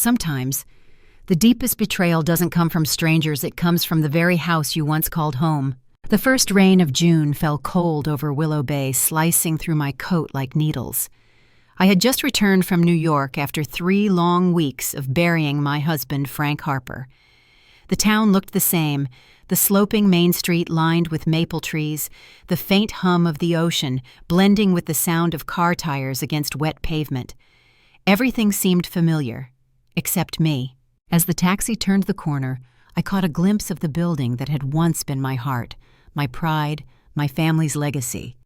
sometimes, the deepest betrayal doesn't come from strangers, it comes from the very house you once called home. The first rain of June fell cold over Willow Bay, slicing through my coat like needles. I had just returned from New York after 3 long weeks of burying my husband, Frank Harper. The town looked the same, the sloping main street lined with maple trees, the faint hum of the ocean blending with the sound of car tires against wet pavement. Everything seemed familiar, except me. As the taxi turned the corner, I caught a glimpse of the building that had once been my heart, my pride, my family's legacy.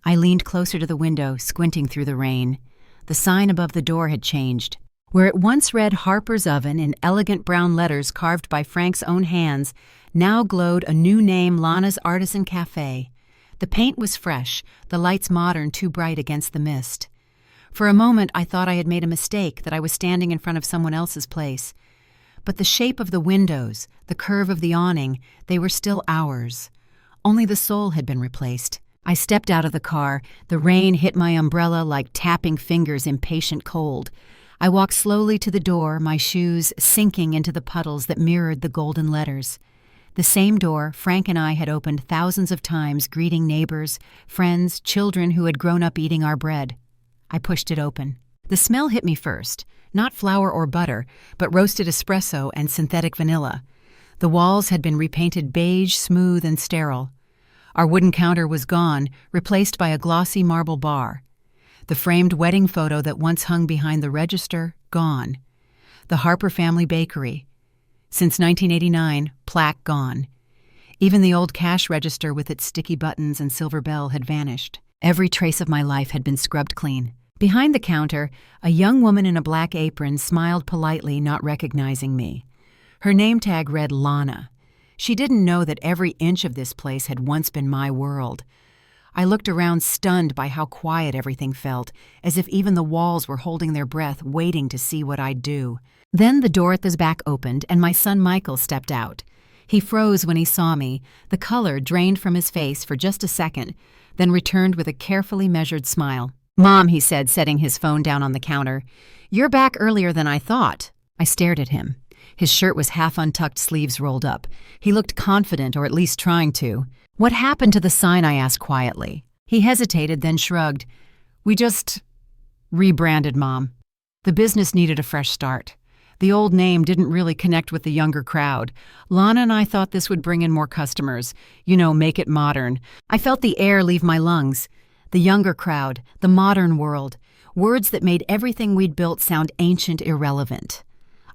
I leaned closer to the window, squinting through the rain. The sign above the door had changed. Where it once read Harper's Oven in elegant brown letters carved by Frank's own hands, now glowed a new name, Lana's Artisan Cafe. The paint was fresh, the lights modern, too bright against the mist. For a moment I thought I had made a mistake, that I was standing in front of someone else's place. But the shape of the windows, the curve of the awning, they were still ours. Only the soul had been replaced. I stepped out of the car. The rain hit my umbrella like tapping fingers, impatient cold. I walked slowly to the door, my shoes sinking into the puddles that mirrored the golden letters. The same door Frank and I had opened thousands of times, greeting neighbors, friends, children who had grown up eating our bread. I pushed it open. The smell hit me first, not flour or butter, but roasted espresso and synthetic vanilla. The walls had been repainted beige, smooth, and sterile. Our wooden counter was gone, replaced by a glossy marble bar. The framed wedding photo that once hung behind the register, gone. The Harper family bakery. Since 1989, plaque gone. Even the old cash register with its sticky buttons and silver bell had vanished. Every trace of my life had been scrubbed clean. Behind the counter, a young woman in a black apron smiled politely, not recognizing me. Her name tag read Lana. She didn't know that every inch of this place had once been my world. I looked around, stunned by how quiet everything felt, as if even the walls were holding their breath, waiting to see what I'd do. Then the door at the back opened, and my son Michael stepped out. He froze when he saw me. The color drained from his face for just a second, then returned with a carefully measured smile. "Mom," he said, setting his phone down on the counter, "you're back earlier than I thought." I stared at him. His shirt was half untucked, sleeves rolled up. He looked confident, or at least trying to. "What happened to the sign?" I asked quietly. He hesitated, then shrugged. "We just rebranded, Mom. The business needed a fresh start. The old name didn't really connect with the younger crowd. Lana and I thought this would bring in more customers. Make it modern." I felt the air leave my lungs. The younger crowd, the modern world, words that made everything we'd built sound ancient, irrelevant.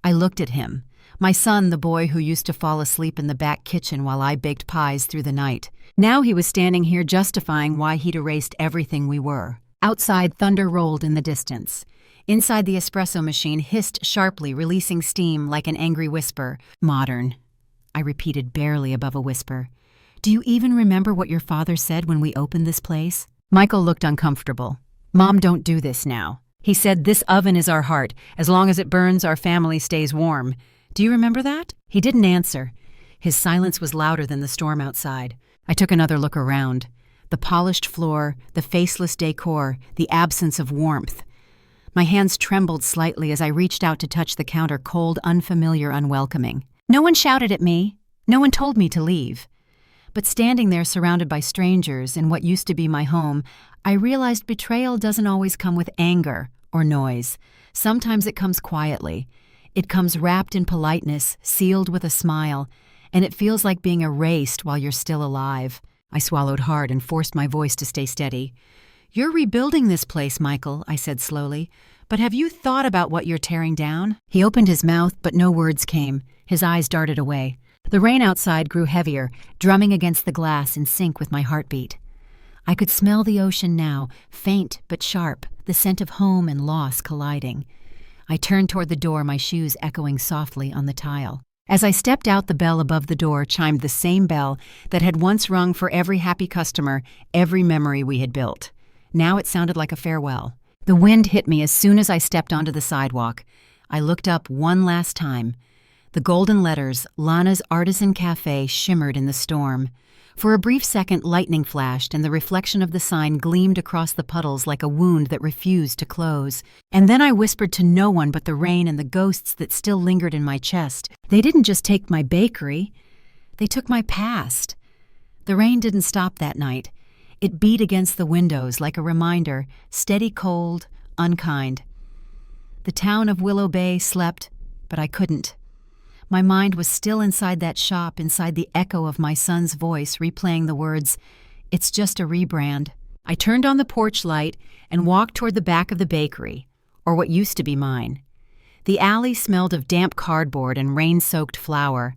I looked at him. My son, the boy who used to fall asleep in the back kitchen while I baked pies through the night. Now he was standing here justifying why he'd erased everything we were. Outside, thunder rolled in the distance. Inside, the espresso machine hissed sharply, releasing steam like an angry whisper. "Modern," I repeated barely above a whisper. "Do you even remember what your father said when we opened this place?" Michael looked uncomfortable. "Mom, don't do this now. He said, 'This oven is our heart. As long as it burns, our family stays warm.' Do you remember that?" He didn't answer. His silence was louder than the storm outside. I took another look around. The polished floor, the faceless decor, the absence of warmth. My hands trembled slightly as I reached out to touch the counter, cold, unfamiliar, unwelcoming. No one shouted at me. No one told me to leave. But standing there surrounded by strangers in what used to be my home, I realized betrayal doesn't always come with anger or noise. Sometimes it comes quietly. It comes wrapped in politeness, sealed with a smile, and it feels like being erased while you're still alive. I swallowed hard and forced my voice to stay steady. "You're rebuilding this place, Michael," I said slowly, "but have you thought about what you're tearing down?" He opened his mouth, but no words came. His eyes darted away. The rain outside grew heavier, drumming against the glass in sync with my heartbeat. I could smell the ocean now, faint but sharp, the scent of home and loss colliding. I turned toward the door, my shoes echoing softly on the tile. As I stepped out, the bell above the door chimed the same bell that had once rung for every happy customer, every memory we had built. Now it sounded like a farewell. The wind hit me as soon as I stepped onto the sidewalk. I looked up one last time. The golden letters, Lana's Artisan Cafe, shimmered in the storm. For a brief second, lightning flashed, and the reflection of the sign gleamed across the puddles like a wound that refused to close. And then I whispered to no one but the rain and the ghosts that still lingered in my chest. They didn't just take my bakery, they took my past. The rain didn't stop that night. It beat against the windows like a reminder, steady, cold, unkind. The town of Willow Bay slept, but I couldn't. My mind was still inside that shop, inside the echo of my son's voice replaying the words, "It's just a rebrand." I turned on the porch light and walked toward the back of the bakery, or what used to be mine. The alley smelled of damp cardboard and rain-soaked flour.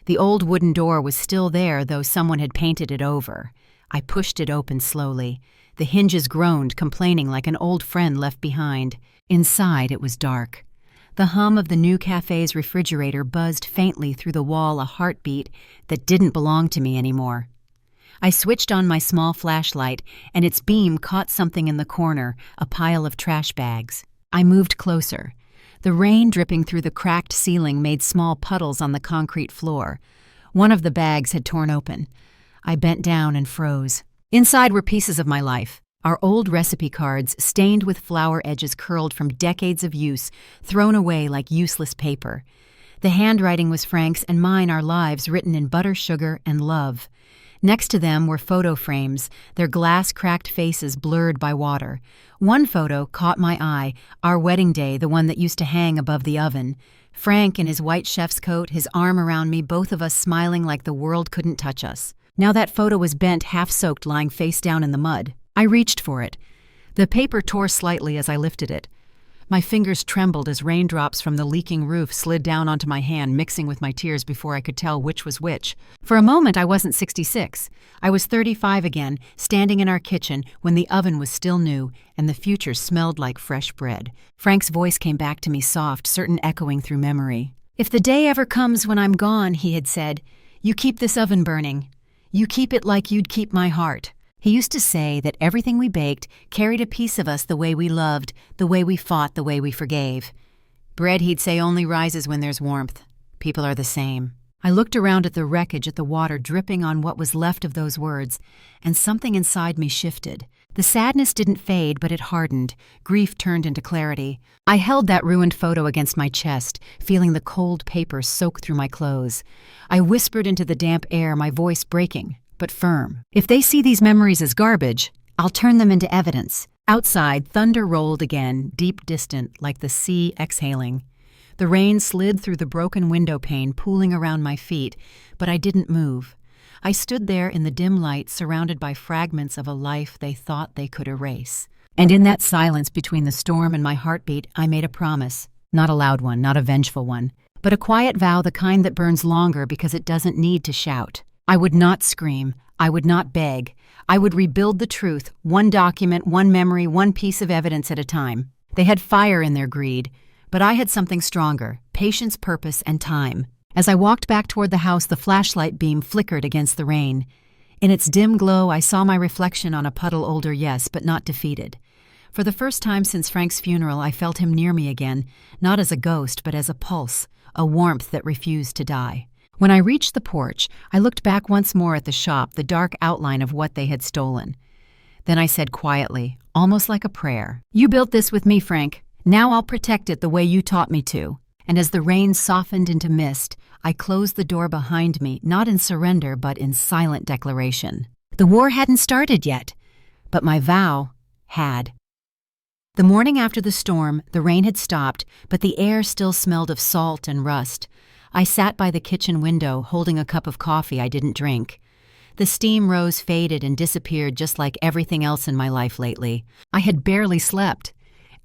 The old wooden door was still there, though someone had painted it over. I pushed it open slowly. The hinges groaned, complaining like an old friend left behind. Inside, it was dark. The hum of the new cafe's refrigerator buzzed faintly through the wall, a heartbeat that didn't belong to me anymore. I switched on my small flashlight, and its beam caught something in the corner, a pile of trash bags. I moved closer. The rain dripping through the cracked ceiling made small puddles on the concrete floor. One of the bags had torn open. I bent down and froze. Inside were pieces of my life. Our old recipe cards, stained with flower edges curled from decades of use, thrown away like useless paper. The handwriting was Frank's and mine, our lives written in butter, sugar, and love. Next to them were photo frames, their glass-cracked faces blurred by water. One photo caught my eye, our wedding day, the one that used to hang above the oven. Frank in his white chef's coat, his arm around me, both of us smiling like the world couldn't touch us. Now that photo was bent, half-soaked, lying face down in the mud. I reached for it. The paper tore slightly as I lifted it. My fingers trembled as raindrops from the leaking roof slid down onto my hand, mixing with my tears before I could tell which was which. For a moment, I wasn't 66. I was 35 again, standing in our kitchen when the oven was still new and the future smelled like fresh bread. Frank's voice came back to me, soft, certain echoing through memory. "If the day ever comes when I'm gone," he had said, "you keep this oven burning. You keep it like you'd keep my heart." He used to say that everything we baked carried a piece of us, the way we loved, the way we fought, the way we forgave. Bread, he'd say, only rises when there's warmth. People are the same. I looked around at the wreckage, at the water dripping on what was left of those words, and something inside me shifted. The sadness didn't fade, but it hardened. Grief turned into clarity. I held that ruined photo against my chest, feeling the cold paper soak through my clothes. I whispered into the damp air, my voice breaking, but firm. "If they see these memories as garbage, I'll turn them into evidence." Outside, thunder rolled again, deep, distant, like the sea exhaling. The rain slid through the broken window pane, pooling around my feet, but I didn't move. I stood there in the dim light, surrounded by fragments of a life they thought they could erase. And in that silence between the storm and my heartbeat, I made a promise. Not a loud one, not a vengeful one, but a quiet vow, the kind that burns longer because it doesn't need to shout. I would not scream. I would not beg. I would rebuild the truth, one document, one memory, one piece of evidence at a time. They had fire in their greed, but I had something stronger: patience, purpose, and time. As I walked back toward the house, the flashlight beam flickered against the rain. In its dim glow, I saw my reflection on a puddle older, yes, but not defeated. For the first time since Frank's funeral, I felt him near me again, not as a ghost, but as a pulse, a warmth that refused to die. When I reached the porch, I looked back once more at the shop, the dark outline of what they had stolen. Then I said quietly, almost like a prayer, "You built this with me, Frank. Now I'll protect it the way you taught me to." And as the rain softened into mist, I closed the door behind me, not in surrender, but in silent declaration. The war hadn't started yet, but my vow had. The morning after the storm, the rain had stopped, but the air still smelled of salt and rust. I sat by the kitchen window, holding a cup of coffee I didn't drink. The steam rose, faded, and disappeared just like everything else in my life lately. I had barely slept.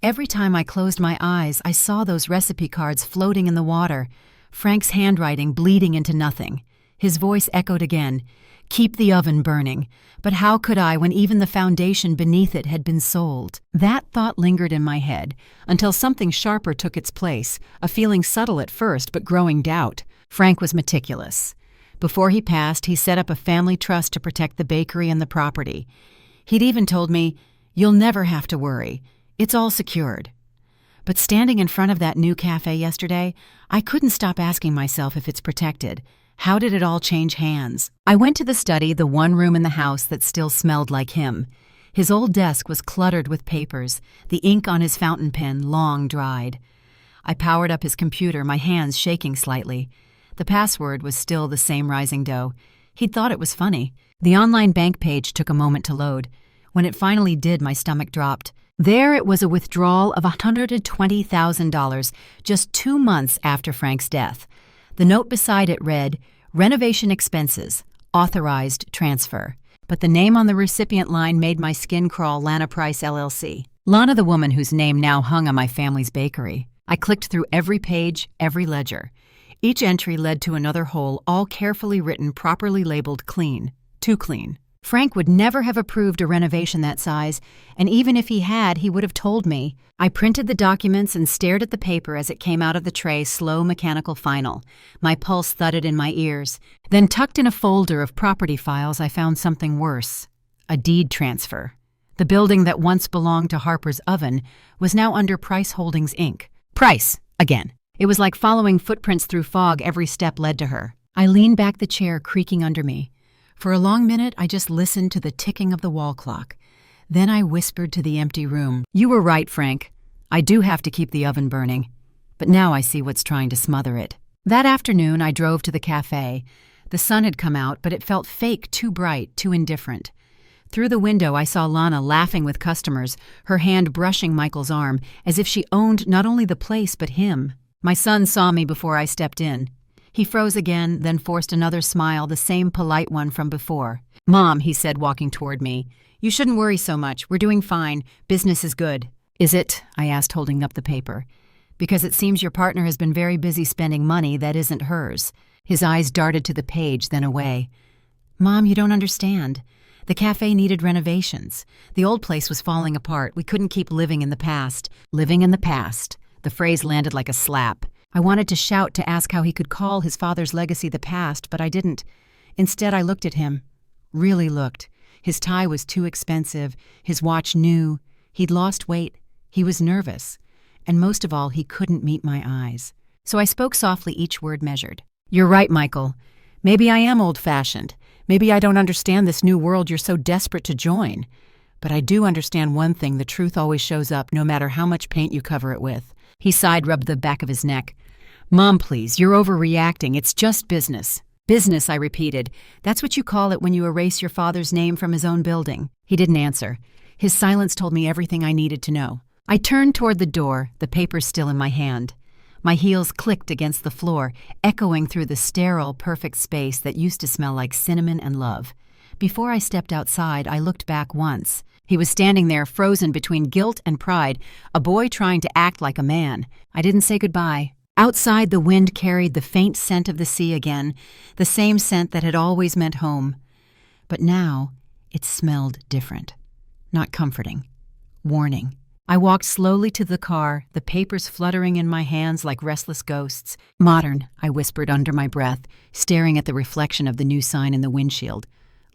Every time I closed my eyes, I saw those recipe cards floating in the water, Frank's handwriting bleeding into nothing. His voice echoed again, "Keep the oven burning." But how could I when even the foundation beneath it had been sold? That thought lingered in my head until something sharper took its place, a feeling subtle at first but growing doubt. Frank was meticulous. Before he passed, he set up a family trust to protect the bakery and the property. He'd even told me, "You'll never have to worry. It's all secured." But standing in front of that new cafe yesterday, I couldn't stop asking myself if it's protected. How did it all change hands? I went to the study, the one room in the house that still smelled like him. His old desk was cluttered with papers, the ink on his fountain pen long dried. I powered up his computer, my hands shaking slightly. The password was still the same rising dough. He'd thought it was funny. The online bank page took a moment to load. When it finally did, my stomach dropped. There it was, a withdrawal of $120,000 just 2 months after Frank's death. The note beside it read, "Renovation expenses, authorized transfer." But the name on the recipient line made my skin crawl. Lana Price, LLC. Lana, the woman whose name now hung on my family's bakery. I clicked through every page, every ledger. Each entry led to another hole, all carefully written, properly labeled clean. Too clean. Frank would never have approved a renovation that size, and even if he had, he would have told me. I printed the documents and stared at the paper as it came out of the tray, slow mechanical final. My pulse thudded in my ears. Then tucked in a folder of property files, I found something worse. A deed transfer. The building that once belonged to Harper's Oven was now under Price Holdings, Inc. Price, again. It was like following footprints through fog. Every step led to her. I leaned back, the chair creaking under me. For a long minute, I just listened to the ticking of the wall clock. Then I whispered to the empty room, "You were right, Frank. I do have to keep the oven burning. But now I see what's trying to smother it." That afternoon, I drove to the cafe. The sun had come out, but it felt fake, too bright, too indifferent. Through the window, I saw Lana laughing with customers, her hand brushing Michael's arm, as if she owned not only the place but him. My son saw me before I stepped in. He froze again, then forced another smile, the same polite one from before. "Mom," he said, walking toward me, "you shouldn't worry so much. We're doing fine. Business is good." "Is it?" I asked, holding up the paper. "Because it seems your partner has been very busy spending money that isn't hers." His eyes darted to the page, then away. "Mom, you don't understand. The cafe needed renovations. The old place was falling apart. We couldn't keep living in the past." Living in the past. The phrase landed like a slap. I wanted to shout, to ask how he could call his father's legacy the past, but I didn't. Instead, I looked at him. Really looked. His tie was too expensive, his watch new, he'd lost weight, he was nervous, and most of all, he couldn't meet my eyes. So I spoke softly, each word measured. "You're right, Michael. Maybe I am old-fashioned. Maybe I don't understand this new world you're so desperate to join. But I do understand one thing: the truth always shows up, no matter how much paint you cover it with." He sighed, rubbed the back of his neck. "Mom, please, you're overreacting. It's just business." "Business," I repeated. "That's what you call it when you erase your father's name from his own building." He didn't answer. His silence told me everything I needed to know. I turned toward the door, the papers still in my hand. My heels clicked against the floor, echoing through the sterile, perfect space that used to smell like cinnamon and love. Before I stepped outside, I looked back once. He was standing there, frozen between guilt and pride, a boy trying to act like a man. I didn't say goodbye. Outside, the wind carried the faint scent of the sea again, the same scent that had always meant home. But now, it smelled different. Not comforting. Warning. I walked slowly to the car, the papers fluttering in my hands like restless ghosts. "Modern," I whispered under my breath, staring at the reflection of the new sign in the windshield.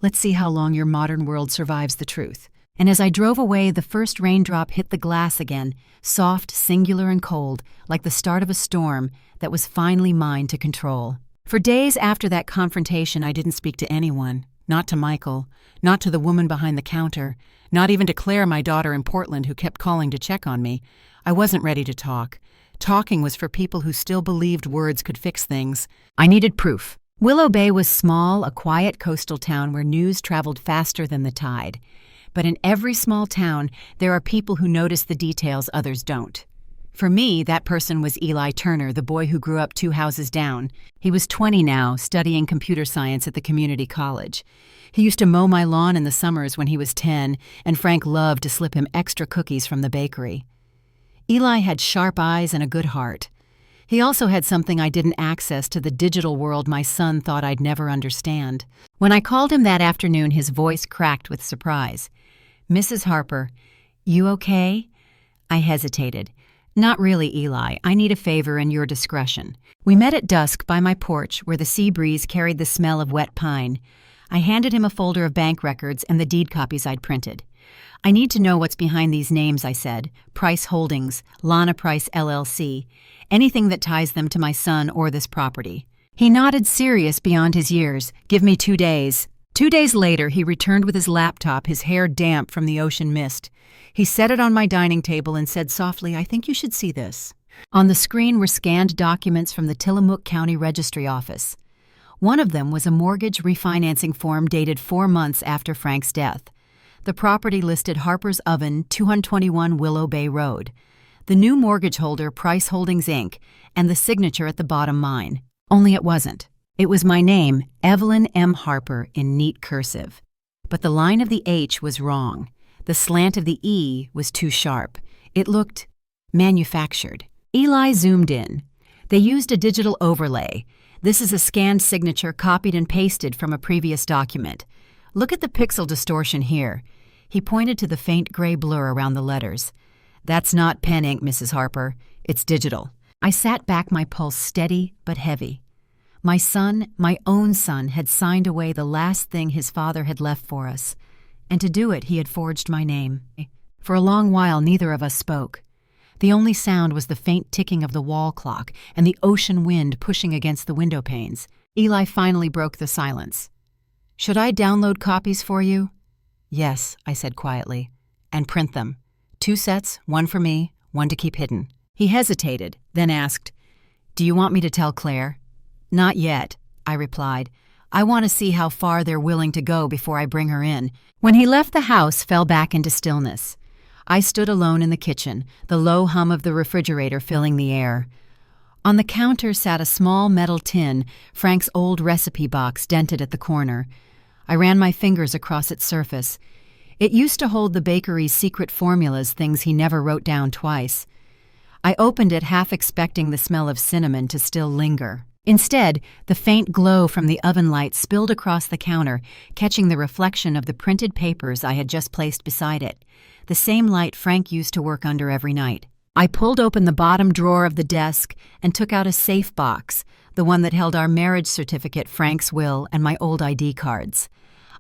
"Let's see how long your modern world survives the truth." And as I drove away, the first raindrop hit the glass again, soft, singular, and cold, like the start of a storm that was finally mine to control. For days after that confrontation, I didn't speak to anyone. Not to Michael, not to the woman behind the counter, not even to Claire, my daughter in Portland, who kept calling to check on me. I wasn't ready to talk. Talking was for people who still believed words could fix things. I needed proof. Willow Bay was small, a quiet coastal town where news traveled faster than the tide. But in every small town, there are people who notice the details others don't. For me, that person was Eli Turner, the boy who grew up 2 houses down. He was 20 now, studying computer science at the community college. He used to mow my lawn in the summers when he was 10, and Frank loved to slip him extra cookies from the bakery. Eli had sharp eyes and a good heart. He also had something I didn't access to the digital world my son thought I'd never understand. When I called him that afternoon, his voice cracked with surprise. "Mrs. Harper, you okay?" I hesitated. "Not really, Eli. I need a favor and your discretion." We met at dusk by my porch where the sea breeze carried the smell of wet pine. I handed him a folder of bank records and the deed copies I'd printed. "I need to know what's behind these names," I said. "Price Holdings, Lana Price LLC, anything that ties them to my son or this property." He nodded, serious beyond his years. "Give me 2 days." 2 days later, he returned with his laptop, his hair damp from the ocean mist. He set it on my dining table and said softly, "I think you should see this." On the screen were scanned documents from the Tillamook County Registry Office. One of them was a mortgage refinancing form dated 4 months after Frank's death. The property listed Harper's Oven, 221 Willow Bay Road. The new mortgage holder, Price Holdings, Inc., and the signature at the bottom mine. Only it wasn't. It was my name, Evelyn M. Harper, in neat cursive. But the line of the H was wrong. The slant of the E was too sharp. It looked manufactured. Eli zoomed in. They used a digital overlay. "This is a scanned signature copied and pasted from a previous document. Look at the pixel distortion here." He pointed to the faint gray blur around the letters. "That's not pen ink, Mrs. Harper. It's digital." I sat back, my pulse steady but heavy. My son, my own son, had signed away the last thing his father had left for us. And to do it, he had forged my name. For a long while, neither of us spoke. The only sound was the faint ticking of the wall clock and the ocean wind pushing against the window panes. Eli finally broke the silence. "Should I download copies for you?" "Yes," I said quietly. "And print them. 2 sets, one for me, one to keep hidden." He hesitated, then asked, "Do you want me to tell Claire?" "Not yet," I replied. "I want to see how far they're willing to go before I bring her in." When he left, the house fell back into stillness. I stood alone in the kitchen, the low hum of the refrigerator filling the air. On the counter sat a small metal tin, Frank's old recipe box dented at the corner. I ran my fingers across its surface. It used to hold the bakery's secret formulas, things he never wrote down twice. I opened it, half expecting the smell of cinnamon to still linger. Instead, the faint glow from the oven light spilled across the counter, catching the reflection of the printed papers I had just placed beside it, the same light Frank used to work under every night. I pulled open the bottom drawer of the desk and took out a safe box, the one that held our marriage certificate, Frank's will, and my old ID cards.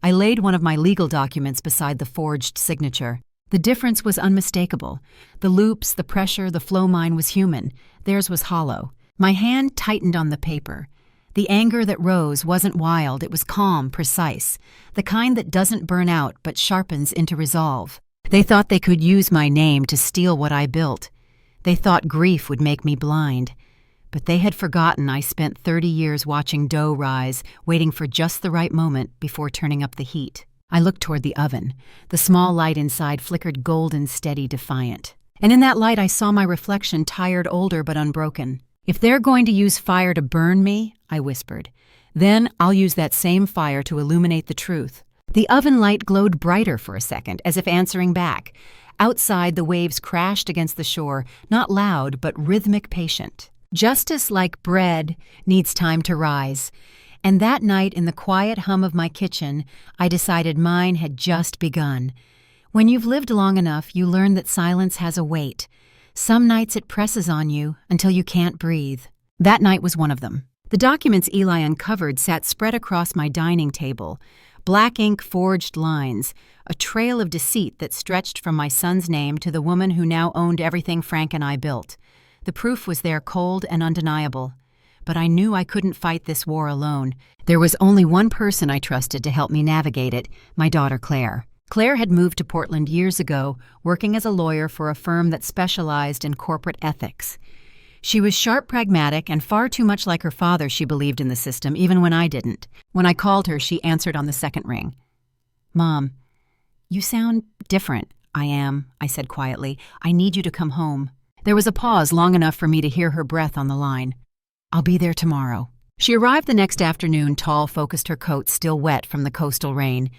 I laid one of my legal documents beside the forged signature. The difference was unmistakable. The loops, the pressure, the flow, mine was human. Theirs was hollow. My hand tightened on the paper. The anger that rose wasn't wild, it was calm, precise, the kind that doesn't burn out but sharpens into resolve. They thought they could use my name to steal what I built. They thought grief would make me blind. But they had forgotten I spent 30 years watching dough rise, waiting for just the right moment before turning up the heat. I looked toward the oven. The small light inside flickered golden, steady, defiant. And in that light I saw my reflection, tired, older, but unbroken. "If they're going to use fire to burn me," I whispered, "then I'll use that same fire to illuminate the truth." The oven light glowed brighter for a second, as if answering back. Outside, the waves crashed against the shore, not loud, but rhythmic, patient. Justice, like bread, needs time to rise. And that night, in the quiet hum of my kitchen, I decided mine had just begun. When you've lived long enough, you learn that silence has a weight. Some nights it presses on you until you can't breathe. That night was one of them. The documents Eli uncovered sat spread across my dining table. Black ink forged lines, a trail of deceit that stretched from my son's name to the woman who now owned everything Frank and I built. The proof was there, cold and undeniable. But I knew I couldn't fight this war alone. There was only one person I trusted to help me navigate it, my daughter Claire. Claire had moved to Portland years ago, working as a lawyer for a firm that specialized in corporate ethics. She was sharp, pragmatic, and far too much like her father. She believed in the system, even when I didn't. When I called her, she answered on the second ring. "Mom, you sound different." "I am," I said quietly. "I need you to come home." There was a pause long enough for me to hear her breath on the line. "I'll be there tomorrow." She arrived the next afternoon, tall, focused, her coat still wet from the coastal rain.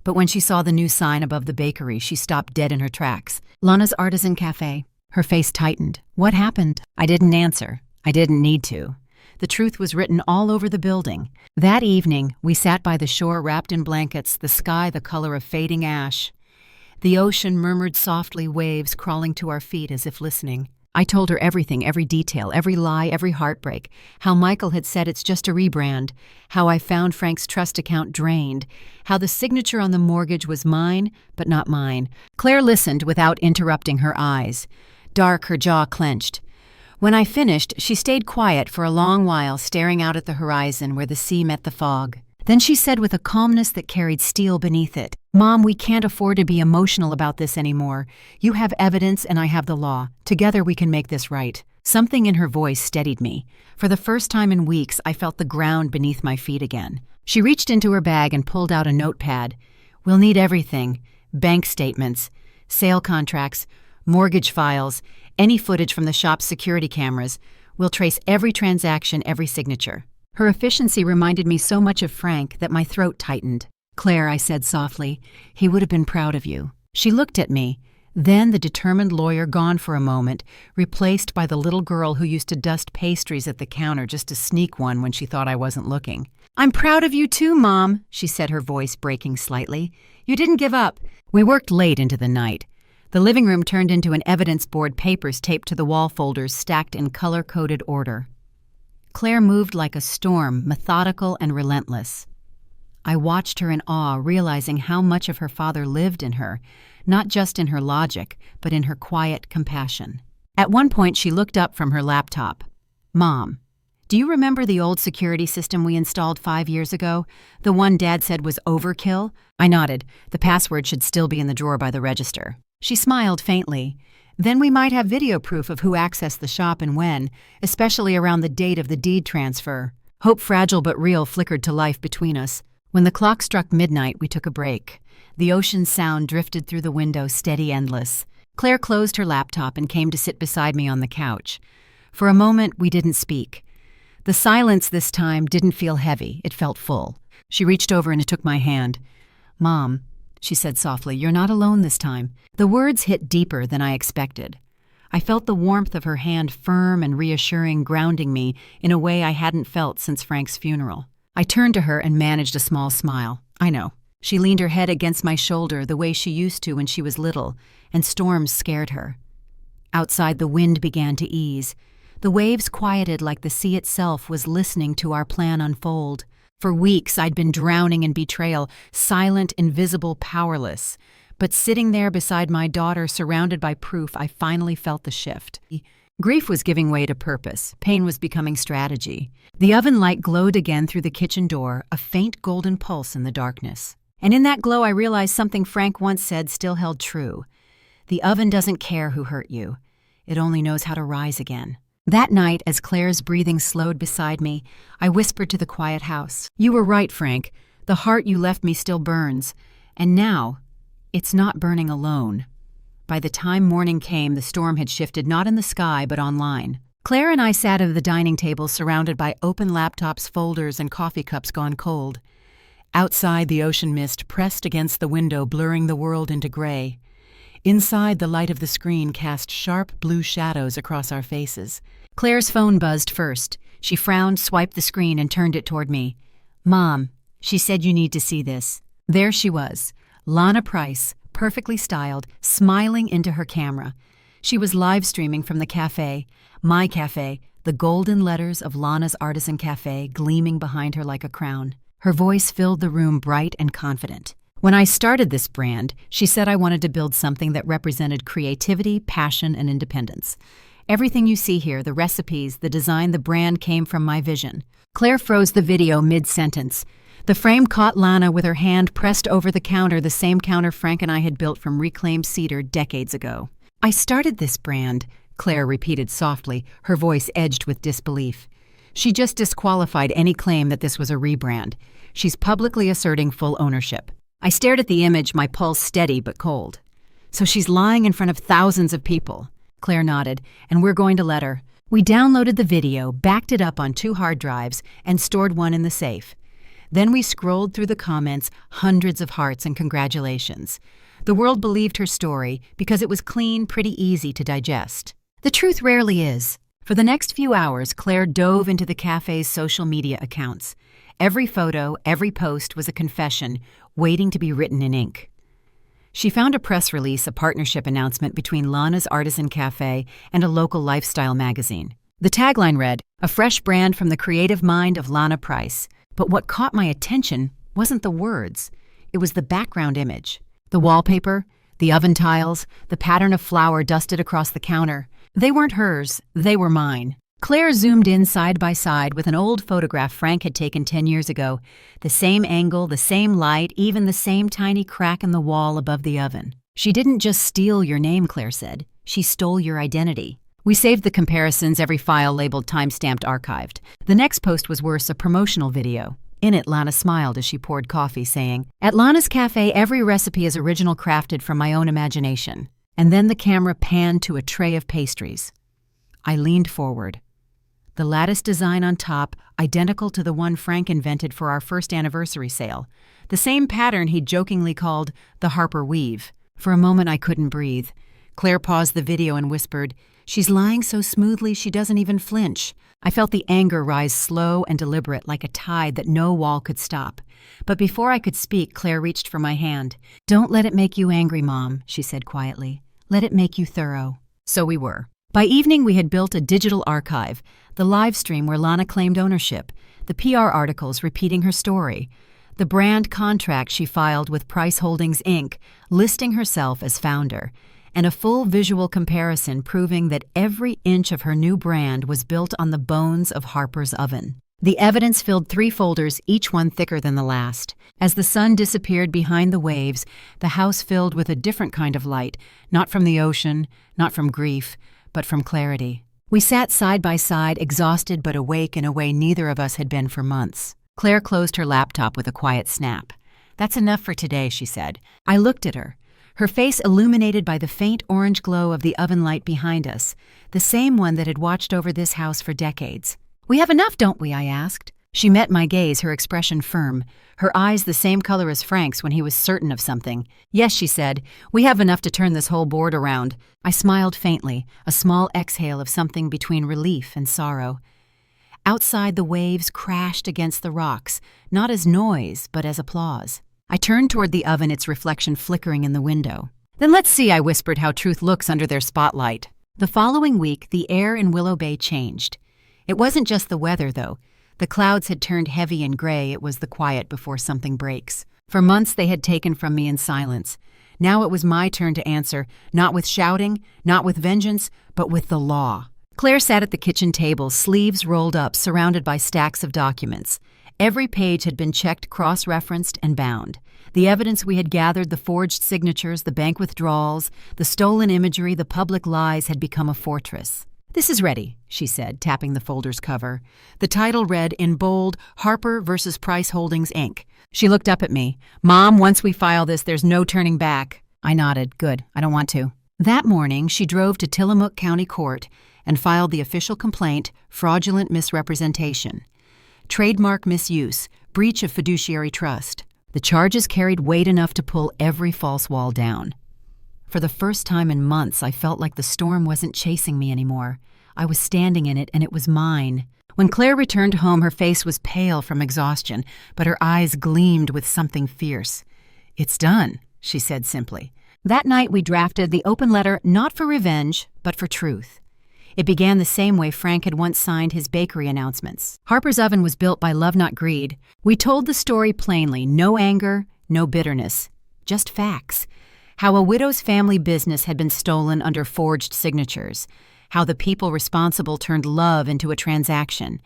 But when she saw the new sign above the bakery, she stopped dead in her tracks. "Lana's Artisan Cafe." Her face tightened. "What happened?" I didn't answer. I didn't need to. The truth was written all over the building. That evening, we sat by the shore wrapped in blankets, the sky the color of fading ash. The ocean murmured softly, waves crawling to our feet as if listening. I told her everything, every detail, every lie, every heartbreak. How Michael had said it's just a rebrand. How I found Frank's trust account drained. How the signature on the mortgage was mine, but not mine. Claire listened without interrupting, her eyes dark, her jaw clenched. When I finished, she stayed quiet for a long while, staring out at the horizon where the sea met the fog. Then she said with a calmness that carried steel beneath it, "Mom, we can't afford to be emotional about this anymore. You have evidence and I have the law. Together we can make this right." Something in her voice steadied me. For the first time in weeks, I felt the ground beneath my feet again. She reached into her bag and pulled out a notepad. "We'll need everything. Bank statements, sale contracts, mortgage files, any footage from the shop's security cameras. We'll trace every transaction, every signature." Her efficiency reminded me so much of Frank that my throat tightened. "Claire," I said softly, "he would have been proud of you." She looked at me. Then the determined lawyer gone for a moment, replaced by the little girl who used to dust pastries at the counter just to sneak one when she thought I wasn't looking. "I'm proud of you too, Mom," she said, her voice breaking slightly. "You didn't give up." We worked late into the night. The living room turned into an evidence board, papers taped to the wall folders stacked in color-coded order. Claire moved like a storm, methodical and relentless. I watched her in awe, realizing how much of her father lived in her, not just in her logic, but in her quiet compassion. At one point, she looked up from her laptop. "Mom, do you remember the old security system we installed 5 years ago? The one Dad said was overkill?" I nodded. "The password should still be in the drawer by the register." She smiled faintly. "Then we might have video proof of who accessed the shop and when, especially around the date of the deed transfer." Hope, fragile but real, flickered to life between us. When the clock struck midnight, we took a break. The ocean sound drifted through the window, steady, endless. Claire closed her laptop and came to sit beside me on the couch. For a moment, we didn't speak. The silence this time didn't feel heavy, it felt full. She reached over and took my hand. "Mom," she said softly, "you're not alone this time." The words hit deeper than I expected. I felt the warmth of her hand, firm and reassuring, grounding me in a way I hadn't felt since Frank's funeral. I turned to her and managed a small smile. "I know." She leaned her head against my shoulder the way she used to when she was little, and storms scared her. Outside, the wind began to ease. The waves quieted like the sea itself was listening to our plan unfold. For weeks, I'd been drowning in betrayal, silent, invisible, powerless. But sitting there beside my daughter, surrounded by proof, I finally felt the shift. Grief was giving way to purpose. Pain was becoming strategy. The oven light glowed again through the kitchen door, a faint golden pulse in the darkness. And in that glow, I realized something Frank once said still held true. The oven doesn't care who hurt you. It only knows how to rise again. That night, as Claire's breathing slowed beside me, I whispered to the quiet house, "You were right, Frank. The heart you left me still burns. And now, it's not burning alone." By the time morning came, the storm had shifted not in the sky, but online. Claire and I sat at the dining table surrounded by open laptops, folders, and coffee cups gone cold. Outside, the ocean mist pressed against the window, blurring the world into gray. Inside, the light of the screen cast sharp blue shadows across our faces. Claire's phone buzzed first. She frowned, swiped the screen, and turned it toward me. "Mom, she said you need to see this." There she was, Lana Price, perfectly styled, smiling into her camera. She was live streaming from the cafe, my cafe, the golden letters of Lana's Artisan Cafe gleaming behind her like a crown. Her voice filled the room, bright and confident. "When I started this brand, she said I wanted to build something that represented creativity, passion, and independence. Everything you see here, the recipes, the design, the brand, came from my vision." Claire froze the video mid-sentence. The frame caught Lana with her hand pressed over the counter, the same counter Frank and I had built from reclaimed cedar decades ago. "I started this brand," Claire repeated softly, her voice edged with disbelief. She just disqualified any claim that this was a rebrand. She's publicly asserting full ownership. I stared at the image, my pulse steady but cold. "So she's lying in front of thousands of people." Claire nodded, "and we're going to let her." We downloaded the video, backed it up on 2 hard drives, and stored one in the safe. Then we scrolled through the comments, hundreds of hearts and congratulations. The world believed her story because it was clean, pretty easy to digest. The truth rarely is. For the next few hours, Claire dove into the cafe's social media accounts. Every photo, every post was a confession, waiting to be written in ink. She found a press release, a partnership announcement between Lana's Artisan Cafe and a local lifestyle magazine. The tagline read, "A fresh brand from the creative mind of Lana Price." But what caught my attention wasn't the words. It was the background image. The wallpaper, the oven tiles, the pattern of flour dusted across the counter. They weren't hers, they were mine. Claire zoomed in side by side with an old photograph Frank had taken 10 years ago. The same angle, the same light, even the same tiny crack in the wall above the oven. "She didn't just steal your name," Claire said. "She stole your identity." We saved the comparisons, every file labeled timestamped archived. The next post was worse, a promotional video. In it, Lana smiled as she poured coffee, saying, "At Lana's Cafe, every recipe is original, crafted from my own imagination." And then the camera panned to a tray of pastries. I leaned forward. The lattice design on top, identical to the one Frank invented for our first anniversary sale. The same pattern he'd jokingly called the Harper weave. For a moment I couldn't breathe. Claire paused the video and whispered, "She's lying so smoothly she doesn't even flinch." I felt the anger rise slow and deliberate, like a tide that no wall could stop. But before I could speak, Claire reached for my hand. "Don't let it make you angry, Mom," she said quietly. "Let it make you thorough." So we were. By evening, we had built a digital archive, the live stream where Lana claimed ownership, the PR articles repeating her story, the brand contract she filed with Price Holdings, Inc., listing herself as founder, and a full visual comparison proving that every inch of her new brand was built on the bones of Harper's oven. The evidence filled 3 folders, each one thicker than the last. As the sun disappeared behind the waves, the house filled with a different kind of light, not from the ocean, not from grief, but from clarity. We sat side by side, exhausted but awake in a way neither of us had been for months. Claire closed her laptop with a quiet snap. "That's enough for today," she said. I looked at her, her face illuminated by the faint orange glow of the oven light behind us, the same one that had watched over this house for decades. "We have enough, don't we?" I asked. She met my gaze, her expression firm, her eyes the same color as Frank's when he was certain of something. "Yes," she said, "we have enough to turn this whole board around." I smiled faintly, a small exhale of something between relief and sorrow. Outside, the waves crashed against the rocks, not as noise, but as applause. I turned toward the oven, its reflection flickering in the window. "Then let's see," I whispered, "how truth looks under their spotlight." The following week, the air in Willow Bay changed. It wasn't just the weather, though. The clouds had turned heavy and gray. It was the quiet before something breaks. For months they had taken from me in silence. Now it was my turn to answer, not with shouting, not with vengeance, but with the law. Claire sat at the kitchen table, sleeves rolled up, surrounded by stacks of documents. Every page had been checked, cross-referenced, and bound. The evidence we had gathered, the forged signatures, the bank withdrawals, the stolen imagery, the public lies had become a fortress. "This is ready," she said, tapping the folder's cover. The title read, in bold, "Harper versus Price Holdings, Inc." She looked up at me. "Mom, once we file this, there's no turning back." I nodded. "Good, I don't want to." That morning, she drove to Tillamook County Court and filed the official complaint, fraudulent misrepresentation, trademark misuse, breach of fiduciary trust. The charges carried weight enough to pull every false wall down. For the first time in months, I felt like the storm wasn't chasing me anymore. I was standing in it, and it was mine. When Claire returned home, her face was pale from exhaustion, but her eyes gleamed with something fierce. "It's done," she said simply. That night, we drafted the open letter not for revenge, but for truth. It began the same way Frank had once signed his bakery announcements. Harper's Oven was built by love, not greed. We told the story plainly, no anger, no bitterness, just facts. How a widow's family business had been stolen under forged signatures, how the people responsible turned love into a transaction,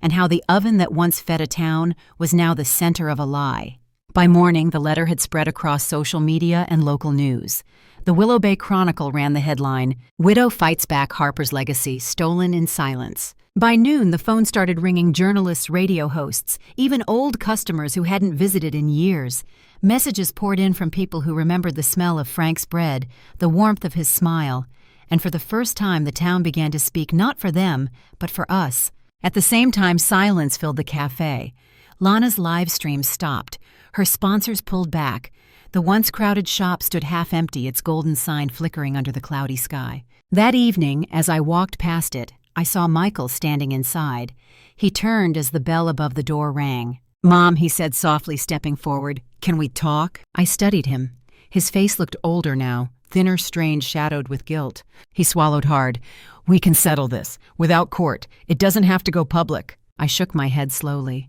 and how the oven that once fed a town was now the center of a lie. By morning, the letter had spread across social media and local news. The Willow Bay Chronicle ran the headline, "Widow Fights Back Harper's Legacy, Stolen in Silence." By noon, the phone started ringing, journalists, radio hosts, even old customers who hadn't visited in years. Messages poured in from people who remembered the smell of Frank's bread, the warmth of his smile, and for the first time the town began to speak not for them, but for us. At the same time, silence filled the cafe. Lana's live stream stopped. Her sponsors pulled back. The once crowded shop stood half empty, its golden sign flickering under the cloudy sky. That evening, as I walked past it, I saw Michael standing inside. He turned as the bell above the door rang. "Mom," he said softly, stepping forward, "can we talk?" I studied him. His face looked older now, thinner, strange, shadowed with guilt. He swallowed hard. "We can settle this, without court. It doesn't have to go public." I shook my head slowly.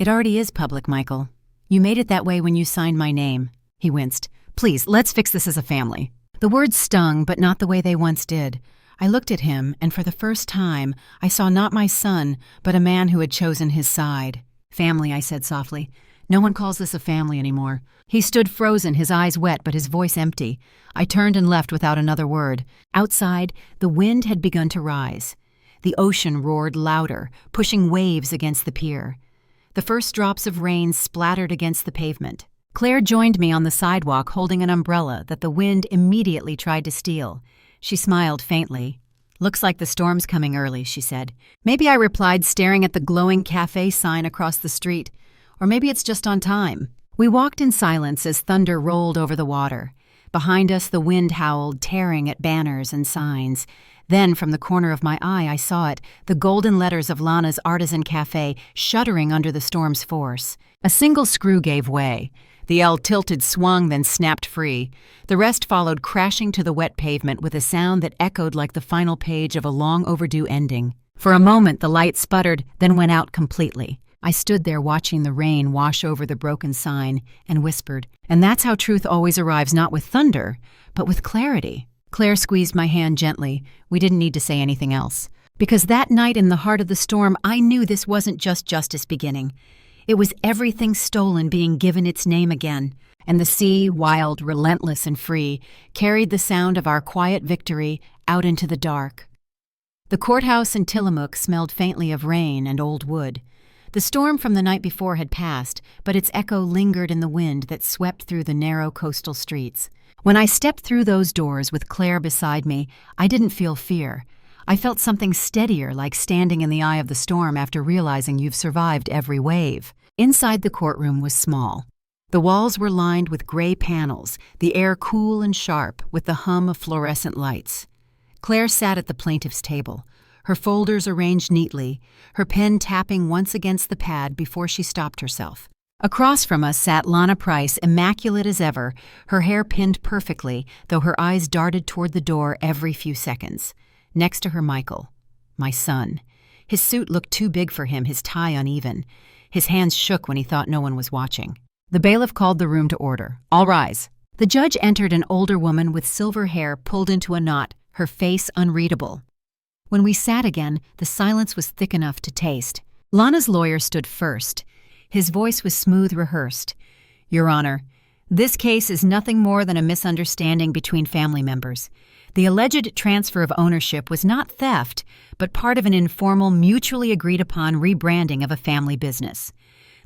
"It already is public, Michael. You made it that way when you signed my name." He winced. "Please, let's fix this as a family." The words stung, but not the way they once did. I looked at him, and for the first time, I saw not my son, but a man who had chosen his side. "Family," I said softly. "No one calls this a family anymore." He stood frozen, his eyes wet, but his voice empty. I turned and left without another word. Outside, the wind had begun to rise. The ocean roared louder, pushing waves against the pier. The first drops of rain splattered against the pavement. Claire joined me on the sidewalk holding an umbrella that the wind immediately tried to steal. She smiled faintly. "Looks like the storm's coming early," she said. Maybe I replied, staring at the glowing cafe sign across the street. Or maybe it's just on time. We walked in silence as thunder rolled over the water. Behind us, the wind howled, tearing at banners and signs. Then, from the corner of my eye, I saw it, the golden letters of Lana's Artisan Cafe shuddering under the storm's force. A single screw gave way. The L tilted, swung, then snapped free. The rest followed crashing to the wet pavement with a sound that echoed like the final page of a long-overdue ending. For a moment, the light sputtered, then went out completely. I stood there watching the rain wash over the broken sign and whispered, "And that's how truth always arrives, not with thunder, but with clarity." Claire squeezed my hand gently. We didn't need to say anything else. Because that night in the heart of the storm, I knew this wasn't just justice beginning. It was everything stolen being given its name again. And the sea, wild, relentless, and free, carried the sound of our quiet victory out into the dark. The courthouse in Tillamook smelled faintly of rain and old wood. The storm from the night before had passed, but its echo lingered in the wind that swept through the narrow coastal streets. When I stepped through those doors with Claire beside me, I didn't feel fear. I felt something steadier, like standing in the eye of the storm after realizing you've survived every wave. Inside the courtroom was small. The walls were lined with gray panels, the air cool and sharp with the hum of fluorescent lights. Claire sat at the plaintiff's table, her folders arranged neatly, her pen tapping once against the pad before she stopped herself. Across from us sat Lana Price, immaculate as ever, her hair pinned perfectly, though her eyes darted toward the door every few seconds. Next to her, Michael, my son. His suit looked too big for him, his tie uneven. His hands shook when he thought no one was watching. The bailiff called the room to order. "All rise." The judge entered, an older woman with silver hair pulled into a knot, her face unreadable. When we sat again, the silence was thick enough to taste. Lana's lawyer stood first. His voice was smooth, rehearsed. "Your Honor, this case is nothing more than a misunderstanding between family members. The alleged transfer of ownership was not theft, but part of an informal, mutually agreed-upon rebranding of a family business.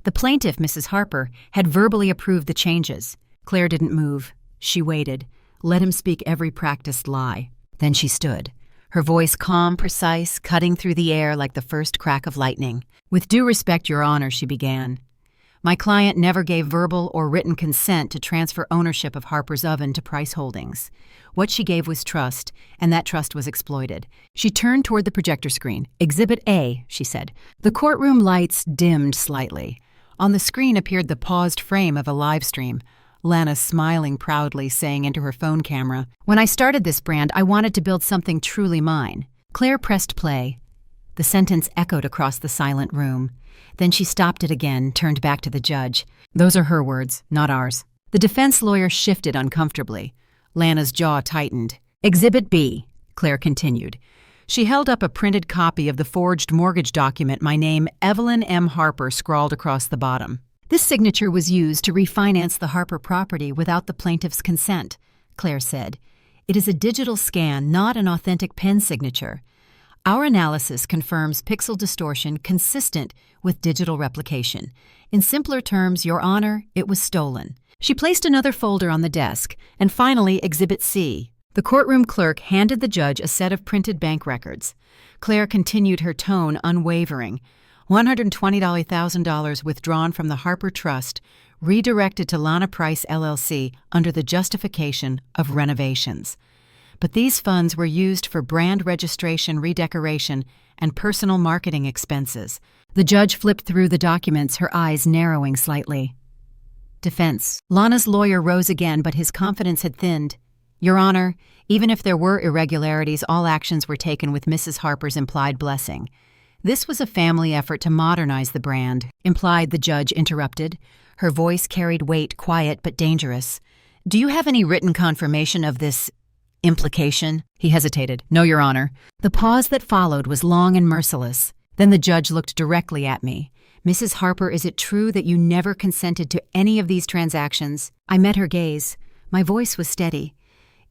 The plaintiff, Mrs. Harper, had verbally approved the changes. Claire didn't move. She waited, let him speak every practiced lie. Then she stood, her voice calm, precise, cutting through the air like the first crack of lightning. "With due respect, Your Honor," she began. "My client never gave verbal or written consent to transfer ownership of Harper's Oven to Price Holdings. What she gave was trust, and that trust was exploited." She turned toward the projector screen. "Exhibit A," she said. The courtroom lights dimmed slightly. On the screen appeared the paused frame of a live stream. Lana smiling proudly, saying into her phone camera, "When I started this brand, I wanted to build something truly mine." Claire pressed play. The sentence echoed across the silent room. Then she stopped it again, turned back to the judge. "Those are her words, not ours." The defense lawyer shifted uncomfortably. Lana's jaw tightened. "Exhibit B," Claire continued. She held up a printed copy of the forged mortgage document, my name, Evelyn M. Harper, scrawled across the bottom. "This signature was used to refinance the Harper property without the plaintiff's consent," Claire said. "It is a digital scan, not an authentic pen signature. Our analysis confirms pixel distortion consistent with digital replication. In simpler terms, Your Honor, it was stolen." She placed another folder on the desk, and finally Exhibit C. The courtroom clerk handed the judge a set of printed bank records. Claire continued, her tone unwavering. $120,000 withdrawn from the Harper Trust, redirected to Lana Price LLC under the justification of renovations. But these funds were used for brand registration, redecoration, and personal marketing expenses. The judge flipped through the documents, her eyes narrowing slightly. Defense. Lana's lawyer rose again, but his confidence had thinned. Your Honor, even if there were irregularities, all actions were taken with Mrs. Harper's implied blessing. This was a family effort to modernize the brand, implied the judge interrupted. Her voice carried weight, quiet but dangerous. Do you have any written confirmation of this implication? He hesitated. No, Your Honor. The pause that followed was long and merciless. Then the judge looked directly at me. Mrs. Harper, is it true that you never consented to any of these transactions? I met her gaze. My voice was steady.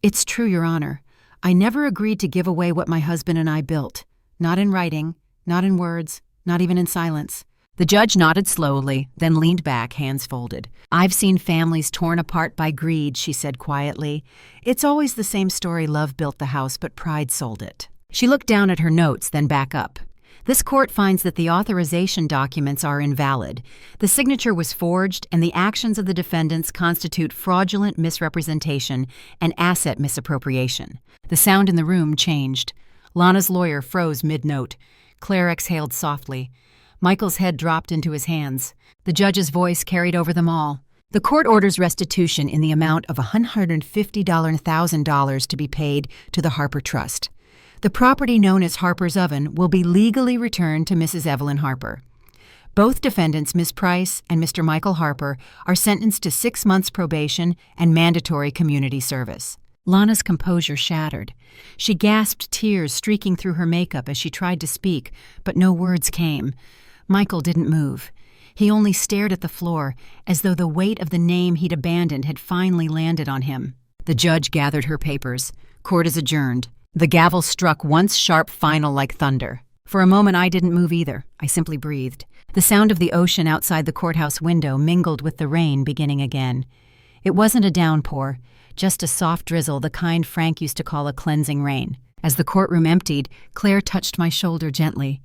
It's true, Your Honor. I never agreed to give away what my husband and I built. Not in writing, not in words, not even in silence. The judge nodded slowly, then leaned back, hands folded. I've seen families torn apart by greed, she said quietly. It's always the same story. Love built the house, but pride sold it. She looked down at her notes, then back up. This court finds that the authorization documents are invalid. The signature was forged, and the actions of the defendants constitute fraudulent misrepresentation and asset misappropriation. The sound in the room changed. Lana's lawyer froze mid-note. Claire exhaled softly. Michael's head dropped into his hands. The judge's voice carried over them all. The court orders restitution in the amount of $150,000 to be paid to the Harper Trust. The property known as Harper's Oven will be legally returned to Mrs. Evelyn Harper. Both defendants, Ms. Price and Mr. Michael Harper, are sentenced to 6 months probation and mandatory community service. Lana's composure shattered. She gasped, tears streaking through her makeup as she tried to speak, but no words came. Michael didn't move. He only stared at the floor, as though the weight of the name he'd abandoned had finally landed on him. The judge gathered her papers. Court is adjourned. The gavel struck once sharp, final like thunder. For a moment I didn't move either. I simply breathed. The sound of the ocean outside the courthouse window mingled with the rain beginning again. It wasn't a downpour, just a soft drizzle, the kind Frank used to call a cleansing rain. As the courtroom emptied, Claire touched my shoulder gently.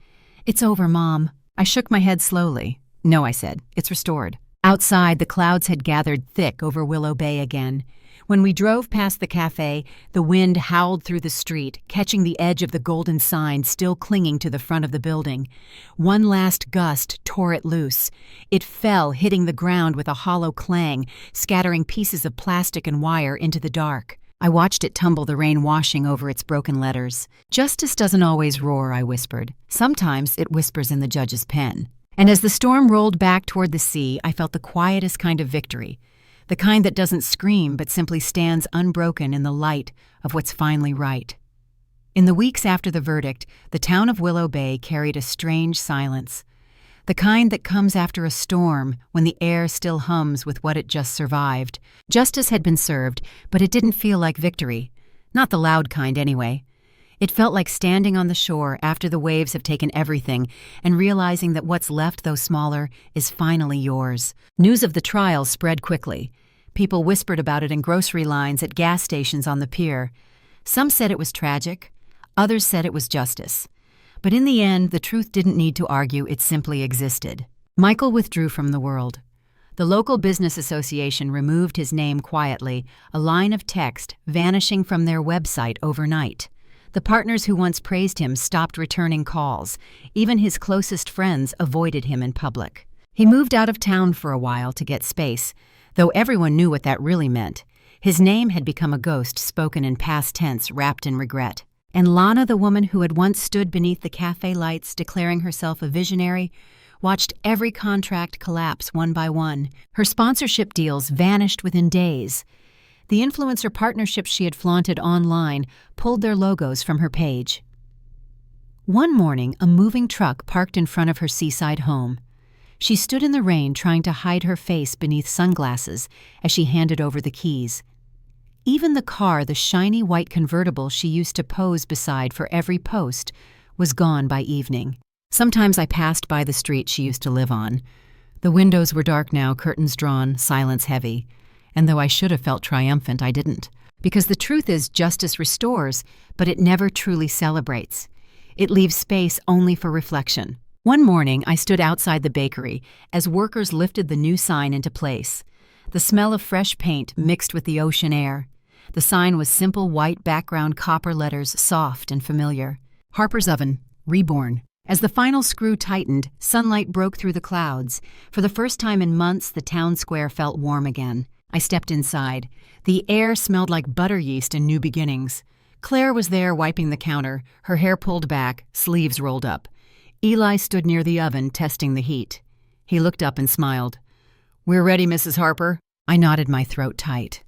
It's over, Mom. I shook my head slowly. No, I said. It's restored. Outside, the clouds had gathered thick over Willow Bay again. When we drove past the cafe, the wind howled through the street, catching the edge of the golden sign still clinging to the front of the building. One last gust tore it loose. It fell, hitting the ground with a hollow clang, scattering pieces of plastic and wire into the dark. I watched it tumble, the rain washing over its broken letters. Justice doesn't always roar, I whispered. Sometimes it whispers in the judge's pen. And as the storm rolled back toward the sea, I felt the quietest kind of victory. The kind that doesn't scream but simply stands unbroken in the light of what's finally right. In the weeks after the verdict, the town of Willow Bay carried a strange silence. The kind that comes after a storm when the air still hums with what it just survived. Justice had been served, but it didn't feel like victory. Not the loud kind, anyway. It felt like standing on the shore after the waves have taken everything and realizing that what's left, though smaller, is finally yours. News of the trial spread quickly. People whispered about it in grocery lines, at gas stations, on the pier. Some said it was tragic. Others said it was justice. But in the end, the truth didn't need to argue, it simply existed. Michael withdrew from the world. The local business association removed his name quietly, a line of text vanishing from their website overnight. The partners who once praised him stopped returning calls. Even his closest friends avoided him in public. He moved out of town for a while to get space, though everyone knew what that really meant. His name had become a ghost spoken in past tense, wrapped in regret. And Lana, the woman who had once stood beneath the cafe lights declaring herself a visionary, watched every contract collapse one by one. Her sponsorship deals vanished within days. The influencer partnerships she had flaunted online pulled their logos from her page. One morning, a moving truck parked in front of her seaside home. She stood in the rain trying to hide her face beneath sunglasses as she handed over the keys. Even the car, the shiny white convertible she used to pose beside for every post, was gone by evening. Sometimes I passed by the street she used to live on. The windows were dark now, curtains drawn, silence heavy. And though I should have felt triumphant, I didn't. Because the truth is, justice restores, but it never truly celebrates. It leaves space only for reflection. One morning, I stood outside the bakery as workers lifted the new sign into place. The smell of fresh paint mixed with the ocean air. The sign was simple white background copper letters, soft and familiar. Harper's Oven, reborn. As the final screw tightened, sunlight broke through the clouds. For the first time in months, the town square felt warm again. I stepped inside. The air smelled like butter yeast and new beginnings. Claire was there wiping the counter, her hair pulled back, sleeves rolled up. Eli stood near the oven, testing the heat. He looked up and smiled. "We're ready, Mrs. Harper." I nodded, my throat tight.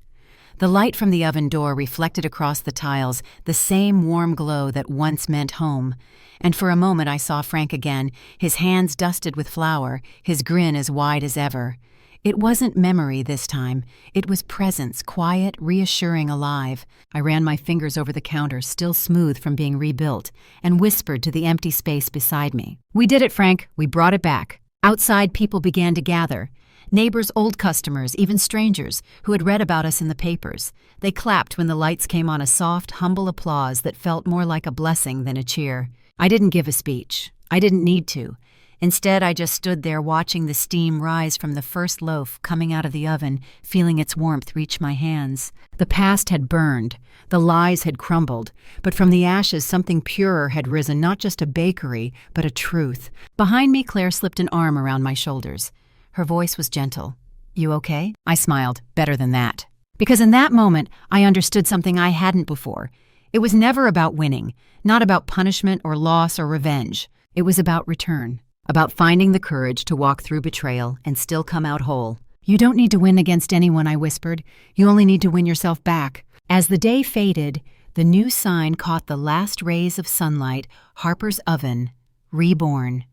The light from the oven door reflected across the tiles, the same warm glow that once meant home. And for a moment I saw Frank again, his hands dusted with flour, his grin as wide as ever. It wasn't memory this time. It was presence, quiet, reassuring, alive. I ran my fingers over the counter, still smooth from being rebuilt, and whispered to the empty space beside me. "We did it, Frank. We brought it back." Outside, people began to gather. Neighbors, old customers, even strangers who had read about us in the papers. They clapped when the lights came on, a soft, humble applause that felt more like a blessing than a cheer. I didn't give a speech. I didn't need to. Instead, I just stood there watching the steam rise from the first loaf coming out of the oven, feeling its warmth reach my hands. The past had burned. The lies had crumbled. But from the ashes, something purer had risen, not just a bakery, but a truth. Behind me, Claire slipped an arm around my shoulders. Her voice was gentle. "You okay?" I smiled. Better than that. Because in that moment, I understood something I hadn't before. It was never about winning, not about punishment or loss or revenge. It was about return. About finding the courage to walk through betrayal and still come out whole. "You don't need to win against anyone," I whispered. "You only need to win yourself back." As the day faded, the new sign caught the last rays of sunlight, Harper's Oven, reborn.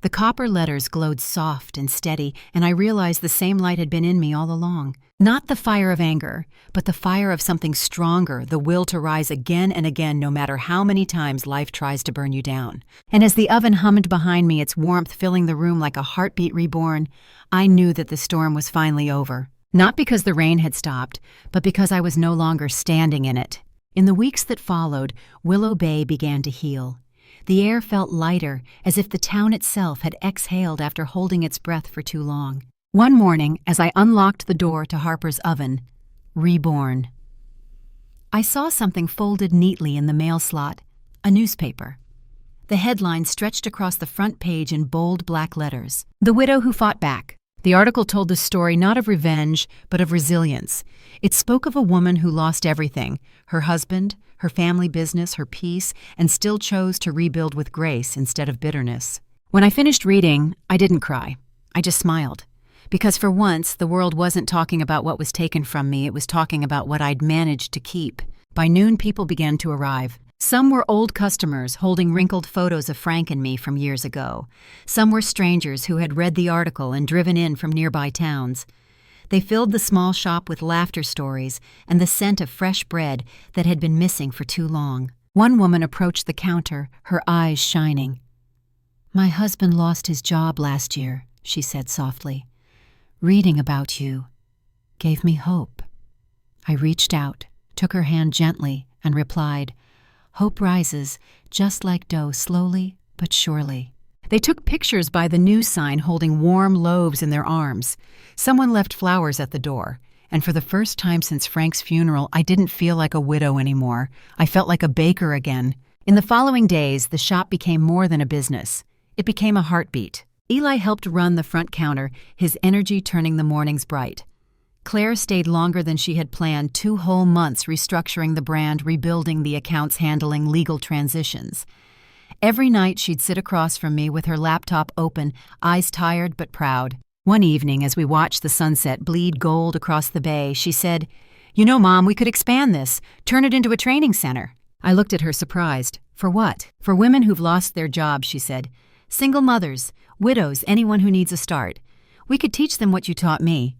The copper letters glowed soft and steady, and I realized the same light had been in me all along. Not the fire of anger, but the fire of something stronger, the will to rise again and again no matter how many times life tries to burn you down. And as the oven hummed behind me, its warmth filling the room like a heartbeat reborn, I knew that the storm was finally over. Not because the rain had stopped, but because I was no longer standing in it. In the weeks that followed, Willow Bay began to heal. The air felt lighter, as if the town itself had exhaled after holding its breath for too long. One morning, as I unlocked the door to Harper's Oven, reborn, I saw something folded neatly in the mail slot, a newspaper. The headline stretched across the front page in bold black letters. "The Widow Who Fought Back." The article told the story not of revenge, but of resilience. It spoke of a woman who lost everything, her husband, her family business, her peace, and still chose to rebuild with grace instead of bitterness. When I finished reading, I didn't cry. I just smiled. Because for once, the world wasn't talking about what was taken from me, it was talking about what I'd managed to keep. By noon, people began to arrive. Some were old customers holding wrinkled photos of Frank and me from years ago. Some were strangers who had read the article and driven in from nearby towns. They filled the small shop with laughter stories and the scent of fresh bread that had been missing for too long. One woman approached the counter, her eyes shining. "My husband lost his job last year," she said softly. "Reading about you gave me hope." I reached out, took her hand gently, and replied, "Hope rises, just like dough, slowly but surely." They took pictures by the news sign holding warm loaves in their arms. Someone left flowers at the door, and for the first time since Frank's funeral, I didn't feel like a widow anymore. I felt like a baker again. In the following days, the shop became more than a business. It became a heartbeat. Eli helped run the front counter, his energy turning the mornings bright. Claire stayed longer than she had planned, 2 whole months restructuring the brand, rebuilding the accounts, handling legal transitions. Every night she'd sit across from me with her laptop open, eyes tired but proud. One evening, as we watched the sunset bleed gold across the bay, she said, "You know, Mom, we could expand this, turn it into a training center." I looked at her surprised. "For what?" "For women who've lost their jobs," she said. "Single mothers, widows, anyone who needs a start. We could teach them what you taught me.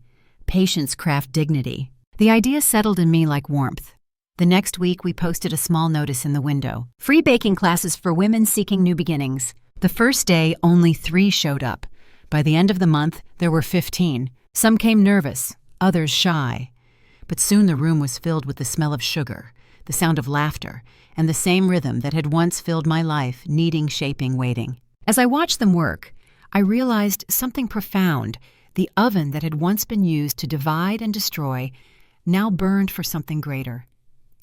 Patience craft dignity." The idea settled in me like warmth. The next week, we posted a small notice in the window. "Free baking classes for women seeking new beginnings." The first day, only 3 showed up. By the end of the month, there were 15. Some came nervous, others shy. But soon the room was filled with the smell of sugar, the sound of laughter, and the same rhythm that had once filled my life, needing shaping, waiting. As I watched them work, I realized something profound. The oven that had once been used to divide and destroy now burned for something greater.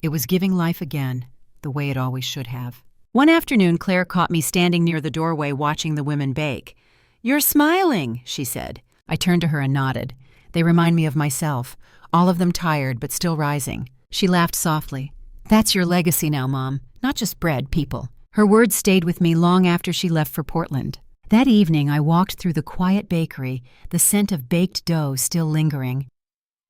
It was giving life again, the way it always should have. One afternoon, Claire caught me standing near the doorway watching the women bake. "You're smiling," she said. I turned to her and nodded. They remind me of myself, all of them tired but still rising. She laughed softly. "That's your legacy now, Mom. Not just bread, people." Her words stayed with me long after she left for Portland. That evening, I walked through the quiet bakery, the scent of baked dough still lingering.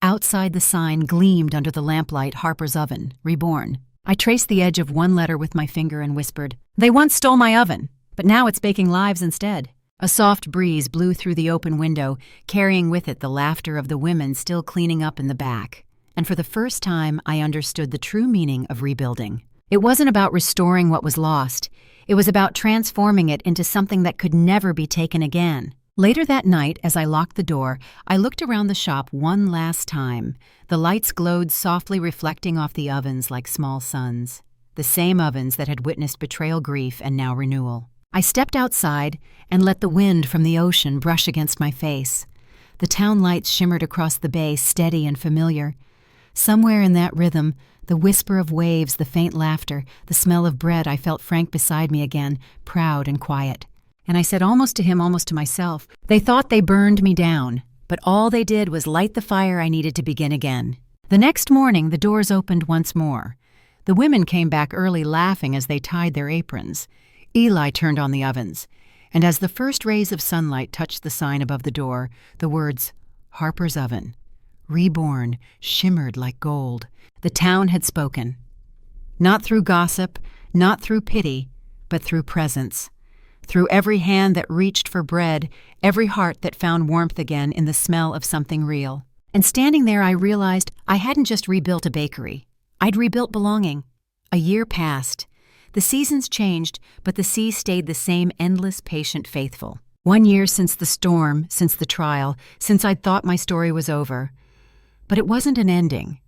Outside, the sign gleamed under the lamplight, Harper's Oven, Reborn. I traced the edge of one letter with my finger and whispered, "They once stole my oven, but now it's baking lives instead." A soft breeze blew through the open window, carrying with it the laughter of the women still cleaning up in the back. And for the first time, I understood the true meaning of rebuilding. It wasn't about restoring what was lost. It was about transforming it into something that could never be taken again. Later that night, as I locked the door, I looked around the shop one last time. The lights glowed softly, reflecting off the ovens like small suns. The same ovens that had witnessed betrayal, grief, and now renewal. I stepped outside and let the wind from the ocean brush against my face. The town lights shimmered across the bay, steady and familiar. Somewhere in that rhythm, the whisper of waves, the faint laughter, the smell of bread, I felt Frank beside me again, proud and quiet. And I said almost to him, almost to myself, "They thought they burned me down, but all they did was light the fire I needed to begin again." The next morning, the doors opened once more. The women came back early, laughing as they tied their aprons. Eli turned on the ovens, and as the first rays of sunlight touched the sign above the door, the words, "Harper's Oven, Reborn," shimmered like gold. The town had spoken. Not through gossip, not through pity, but through presence. Through every hand that reached for bread, every heart that found warmth again in the smell of something real. And standing there, I realized I hadn't just rebuilt a bakery. I'd rebuilt belonging. A year passed. The seasons changed, but the sea stayed the same, endless, patient, faithful. 1 year since the storm, since the trial, since I'd thought my story was over. But it wasn't an ending.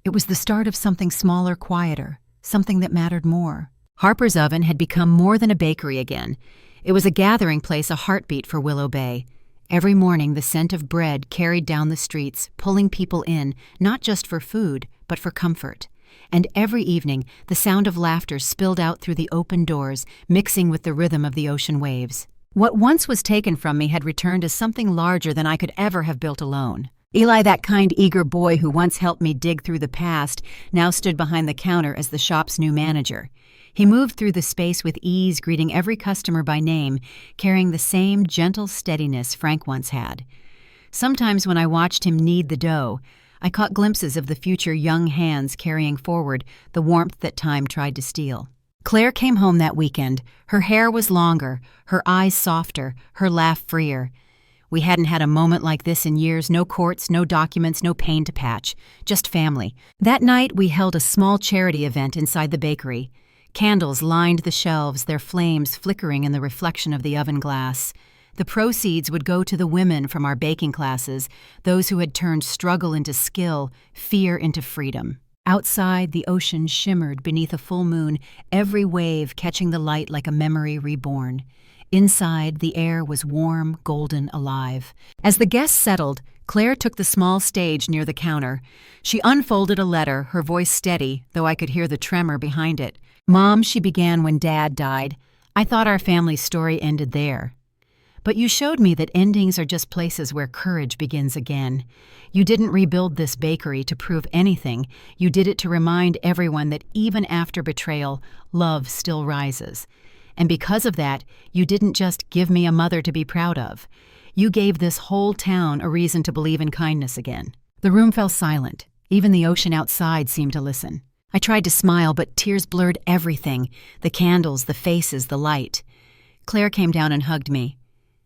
It was the start of something smaller, quieter, something that mattered more. Harper's Oven had become more than a bakery again. It was a gathering place, a heartbeat for Willow Bay. Every morning, the scent of bread carried down the streets, pulling people in, not just for food, but for comfort. And every evening, the sound of laughter spilled out through the open doors, mixing with the rhythm of the ocean waves. What once was taken from me had returned as something larger than I could ever have built alone. Eli, that kind, eager boy who once helped me dig through the past, now stood behind the counter as the shop's new manager. He moved through the space with ease, greeting every customer by name, carrying the same gentle steadiness Frank once had. Sometimes when I watched him knead the dough, I caught glimpses of the future young hands carrying forward the warmth that time tried to steal. Claire came home that weekend. Her hair was longer, her eyes softer, her laugh freer. We hadn't had a moment like this in years, no courts, no documents, no pain to patch, just family. That night, we held a small charity event inside the bakery. Candles lined the shelves, their flames flickering in the reflection of the oven glass. The proceeds would go to the women from our baking classes, those who had turned struggle into skill, fear into freedom. Outside, the ocean shimmered beneath a full moon, every wave catching the light like a memory reborn. Inside, the air was warm, golden, alive. As the guests settled, Claire took the small stage near the counter. She unfolded a letter, her voice steady, though I could hear the tremor behind it. "Mom," she began, "when Dad died, I thought our family's story ended there. But you showed me that endings are just places where courage begins again. You didn't rebuild this bakery to prove anything. You did it to remind everyone that even after betrayal, love still rises. And because of that, you didn't just give me a mother to be proud of. You gave this whole town a reason to believe in kindness again." The room fell silent. Even the ocean outside seemed to listen. I tried to smile, but tears blurred everything, the candles, the faces, the light. Claire came down and hugged me.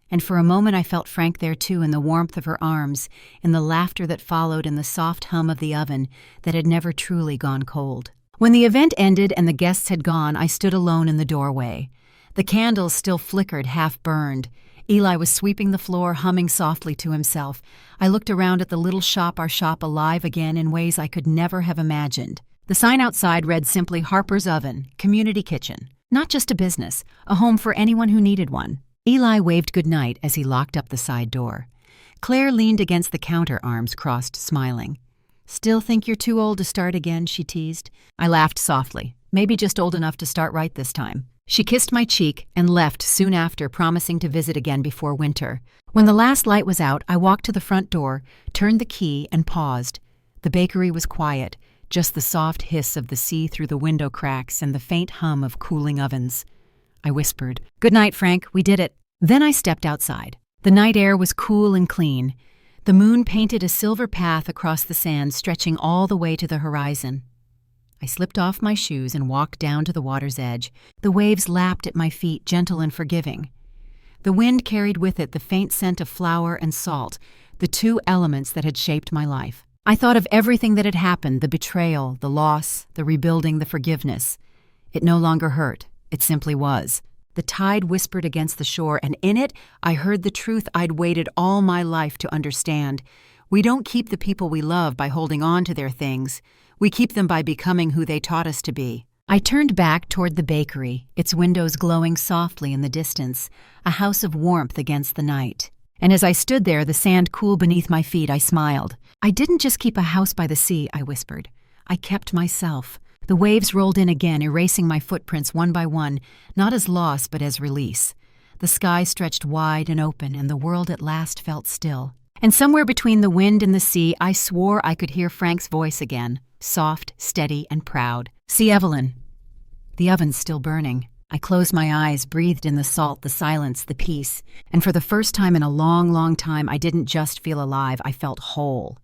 And for a moment I felt Frank there too, in the warmth of her arms, in the laughter that followed, in the soft hum of the oven that had never truly gone cold. When the event ended and the guests had gone, I stood alone in the doorway. The candles still flickered, half burned. Eli was sweeping the floor, humming softly to himself. I looked around at the little shop, our shop alive again in ways I could never have imagined. The sign outside read simply Harper's Oven, Community Kitchen. Not just a business, a home for anyone who needed one. Eli waved goodnight as he locked up the side door. Claire leaned against the counter, arms crossed, smiling. "Still think you're too old to start again?" she teased. I laughed softly. Maybe just old enough to start right this time. She kissed my cheek and left soon after, promising to visit again before winter. When the last light was out, I walked to the front door, turned the key, and paused. The bakery was quiet, just the soft hiss of the sea through the window cracks and the faint hum of cooling ovens. I whispered, "Good night, Frank, we did it." Then I stepped outside. The night air was cool and clean. The moon painted a silver path across the sand, stretching all the way to the horizon. I slipped off my shoes and walked down to the water's edge. The waves lapped at my feet, gentle and forgiving. The wind carried with it the faint scent of flour and salt, the two elements that had shaped my life. I thought of everything that had happened, the betrayal, the loss, the rebuilding, the forgiveness. It no longer hurt. It simply was. The tide whispered against the shore, and in it I heard the truth I'd waited all my life to understand. We don't keep the people we love by holding on to their things. We keep them by becoming who they taught us to be. I turned back toward the bakery, its windows glowing softly in the distance, a house of warmth against the night. And as I stood there, the sand cool beneath my feet, I smiled. I didn't just keep a house by the sea, I whispered. I kept myself. The waves rolled in again, erasing my footprints one by one, not as loss but as release. The sky stretched wide and open, and the world at last felt still. And somewhere between the wind and the sea, I swore I could hear Frank's voice again, soft, steady, and proud. "See, Evelyn. The oven's still burning." I closed my eyes, breathed in the salt, the silence, the peace, and for the first time in a long, long time, I didn't just feel alive, I felt whole.